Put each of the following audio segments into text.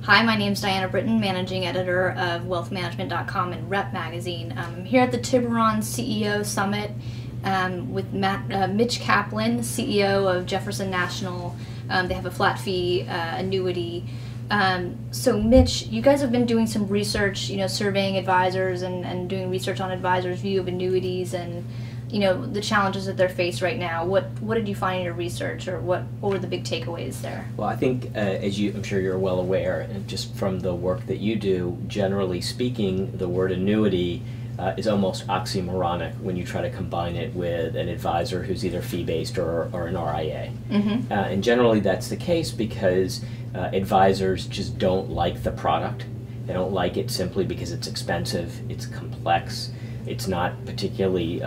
Hi, my name's Diana Britton, Managing Editor of WealthManagement.com and Rep Magazine. I'm here at the Tiburon CEO Summit with Mitch Caplan, CEO of Jefferson National. They have a flat fee annuity. So Mitch, you guys have been doing some research, surveying advisors and doing research on advisors' view of annuities and, the challenges that they're faced right now. What did you find in your research, or what were the big takeaways there? Well, I think, I'm sure you're well aware, just from the work that you do, generally speaking, the word annuity is almost oxymoronic when you try to combine it with an advisor who's either fee-based or an RIA. Mm-hmm. And generally that's the case because advisors just don't like the product. They don't like it simply because it's expensive, it's complex, it's not particularly,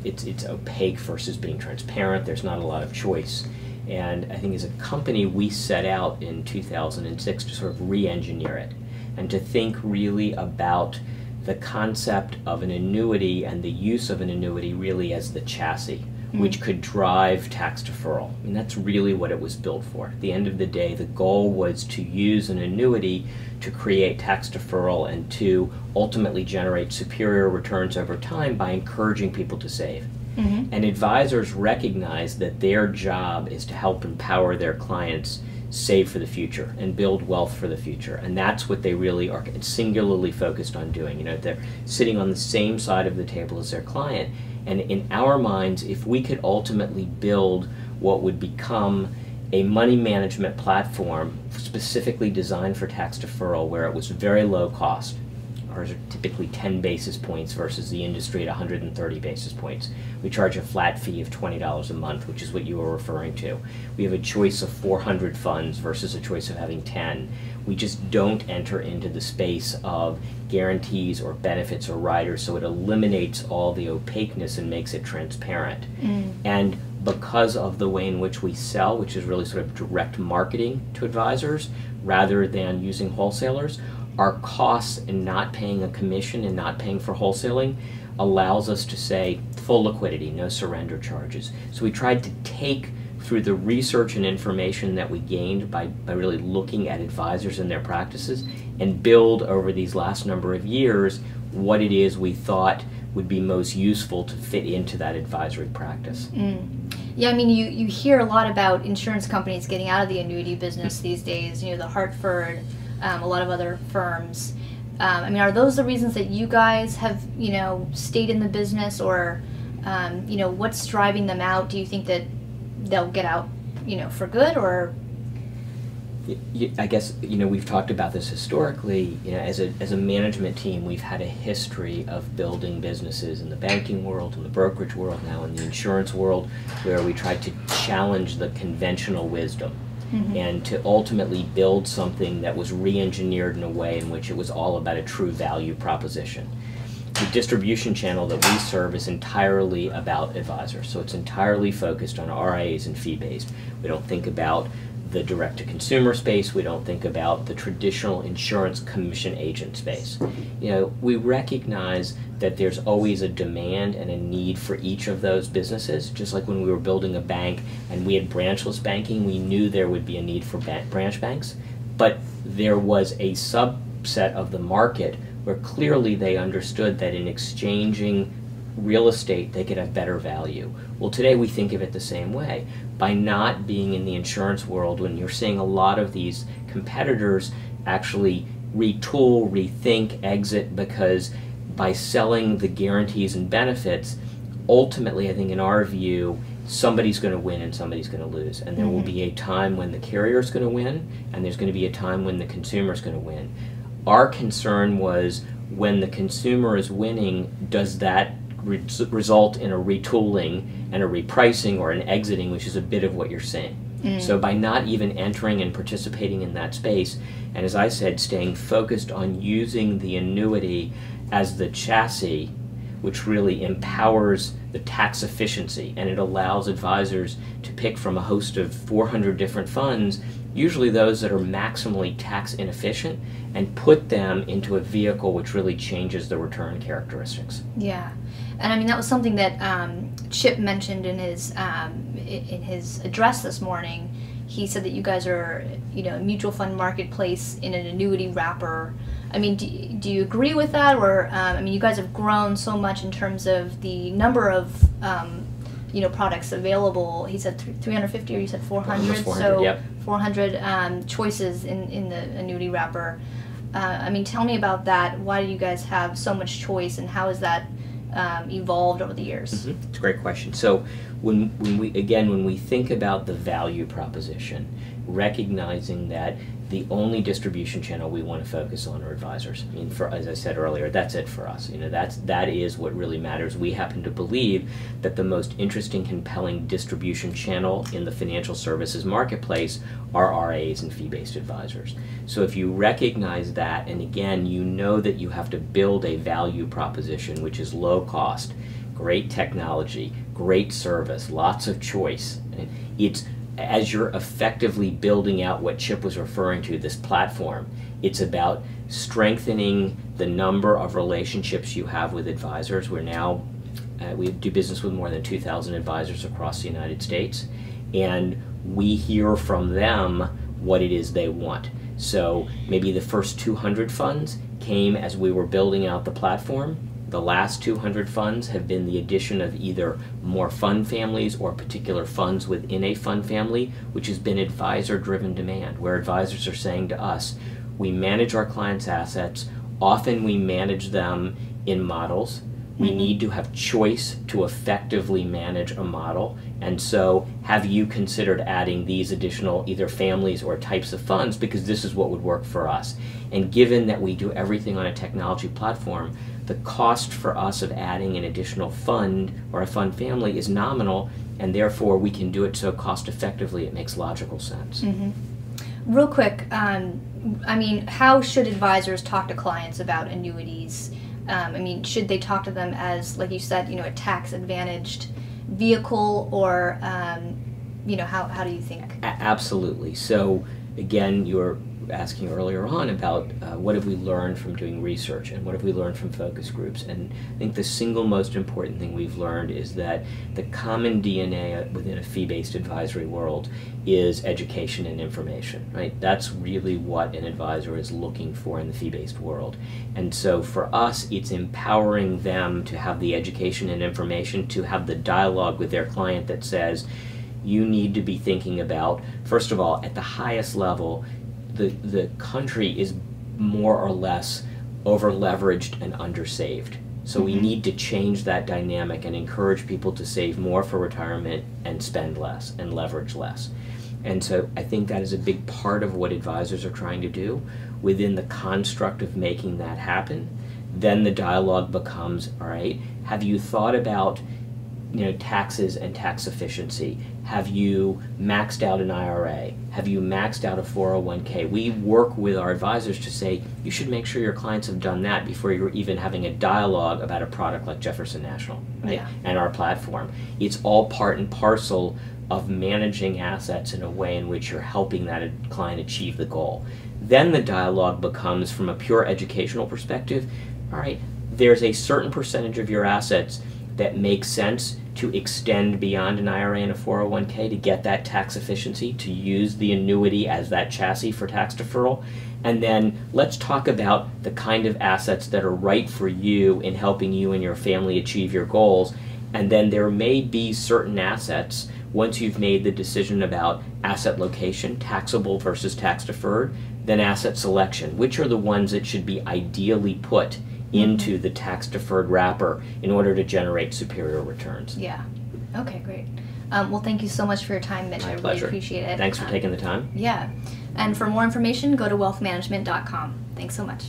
it's opaque versus being transparent, there's not a lot of choice. And I think as a company we set out in 2006 to sort of re-engineer it and to think really about the concept of an annuity and the use of an annuity really as the chassis, which could drive tax deferral. I mean, that's really what it was built for. At the end of the day, the goal was to use an annuity to create tax deferral and to ultimately generate superior returns over time by encouraging people to save. Mm-hmm. And advisors recognize that their job is to help empower their clients save for the future and build wealth for the future, and that's what they really are singularly focused on doing. They're sitting on the same side of the table as their client, and in our minds, if we could ultimately build what would become a money management platform specifically designed for tax deferral, where it was very low cost. Ours are typically 10 basis points versus the industry at 130 basis points. We charge a flat fee of $20 a month, which is what you were referring to. We have a choice of 400 funds versus a choice of having 10. We just don't enter into the space of guarantees or benefits or riders, so it eliminates all the opaqueness and makes it transparent. And because of the way in which we sell, which is really sort of direct marketing to advisors rather than using wholesalers, our costs in not paying a commission and not paying for wholesaling allows us to say full liquidity, no surrender charges. So we tried to take through the research and information that we gained by really looking at advisors and their practices and build over these last number of years what it is we thought would be most useful to fit into that advisory practice. Yeah, I mean, you hear a lot about insurance companies getting out of the annuity business these days, the Hartford, a lot of other firms. I mean, are those the reasons that you guys have, stayed in the business, or, what's driving them out? Do you think that they'll get out, for good, or? I guess, we've talked about this historically. As a management team, we've had a history of building businesses in the banking world, in the brokerage world, now in the insurance world, where we tried to challenge the conventional wisdom. And to ultimately build something that was re-engineered in a way in which it was all about a true value proposition. The distribution channel that we serve is entirely about advisors, so it's entirely focused on RIAs and fee-based. We don't think about the direct-to-consumer space, we don't think about the traditional insurance commission agent space. We recognize that there's always a demand and a need for each of those businesses. Just like when we were building a bank and we had branchless banking, we knew there would be a need for branch banks, but there was a subset of the market where clearly they understood that in exchanging real estate they could have better value. Well, today we think of it the same way. By not being in the insurance world, when you're seeing a lot of these competitors actually retool, rethink, exit, because by selling the guarantees and benefits, ultimately, I think in our view, somebody's going to win and somebody's going to lose. And there will be a time when the carrier's going to win, and there's going to be a time when the consumer's going to win. Our concern was, when the consumer is winning, does that result in a retooling and a repricing or an exiting, which is a bit of what you're saying. So by not even entering and participating in that space, and as I said, staying focused on using the annuity as the chassis, which really empowers the tax efficiency, and it allows advisors to pick from a host of 400 different funds, usually those that are maximally tax inefficient, and put them into a vehicle which really changes the return characteristics. Yeah, and I mean, that was something that Chip mentioned in his address this morning. he said that you guys are, a mutual fund marketplace in an annuity wrapper. I mean, do you agree with that? Or, you guys have grown so much in terms of the number of, products available. He said 350, or you said 400? Almost 400, so yep. 400 choices in the annuity wrapper. Tell me about that. Why do you guys have so much choice, and how has that evolved over the years? Mm-hmm. It's a great question. So when we think about the value proposition, recognizing that the only distribution channel we want to focus on are advisors. As I said earlier, that's it for us. That is what really matters. We happen to believe that the most interesting, compelling distribution channel in the financial services marketplace are RAs and fee-based advisors. So if you recognize that, and again, you know that you have to build a value proposition which is low cost, great technology, great service, lots of choice. As you're effectively building out what Chip was referring to, this platform, it's about strengthening the number of relationships you have with advisors. We do business with more than 2,000 advisors across the United States, and we hear from them what it is they want. So maybe the first 200 funds came as we were building out the platform. The last 200 funds have been the addition of either more fund families or particular funds within a fund family, which has been advisor-driven demand, where advisors are saying to us, we manage our clients' assets, often we manage them in models. We need to have choice to effectively manage a model, and so have you considered adding these additional either families or types of funds, because this is what would work for us. And given that we do everything on a technology platform, the cost for us of adding an additional fund or a fund family is nominal, and therefore we can do it so cost effectively it makes logical sense. Mm-hmm. Real quick, how should advisors talk to clients about annuities? Should they talk to them as, like you said, a tax-advantaged vehicle, or, how do you think? Absolutely. So, again, you were asking earlier on about what have we learned from doing research, and what have we learned from focus groups. And I think the single most important thing we've learned is that the common DNA within a fee-based advisory world is education and information, right? That's really what an advisor is looking for in the fee-based world. And so for us, it's empowering them to have the education and information, to have the dialogue with their client that says, you need to be thinking about, first of all, at the highest level, the country is more or less over-leveraged and undersaved. So we need to change that dynamic and encourage people to save more for retirement and spend less and leverage less. And so I think that is a big part of what advisors are trying to do. Within the construct of making that happen, then the dialogue becomes, all right, have you thought about taxes and tax efficiency? Have you maxed out an IRA? Have you maxed out a 401k? We work with our advisors to say, you should make sure your clients have done that before you're even having a dialogue about a product like Jefferson National, right? Yeah. And our platform. It's all part and parcel of managing assets in a way in which you're helping that client achieve the goal. Then the dialogue becomes, from a pure educational perspective, all right, there's a certain percentage of your assets that makes sense to extend beyond an IRA and a 401k to get that tax efficiency, to use the annuity as that chassis for tax deferral. And then let's talk about the kind of assets that are right for you in helping you and your family achieve your goals. And then there may be certain assets, once you've made the decision about asset location, taxable versus tax deferred, then asset selection. Which are the ones that should be ideally put into the tax-deferred wrapper in order to generate superior returns. Yeah. Okay, great. Well, thank you so much for your time, Mitch. My I pleasure. Really appreciate it. Thanks for taking the time. Yeah. And for more information, go to wealthmanagement.com. Thanks so much.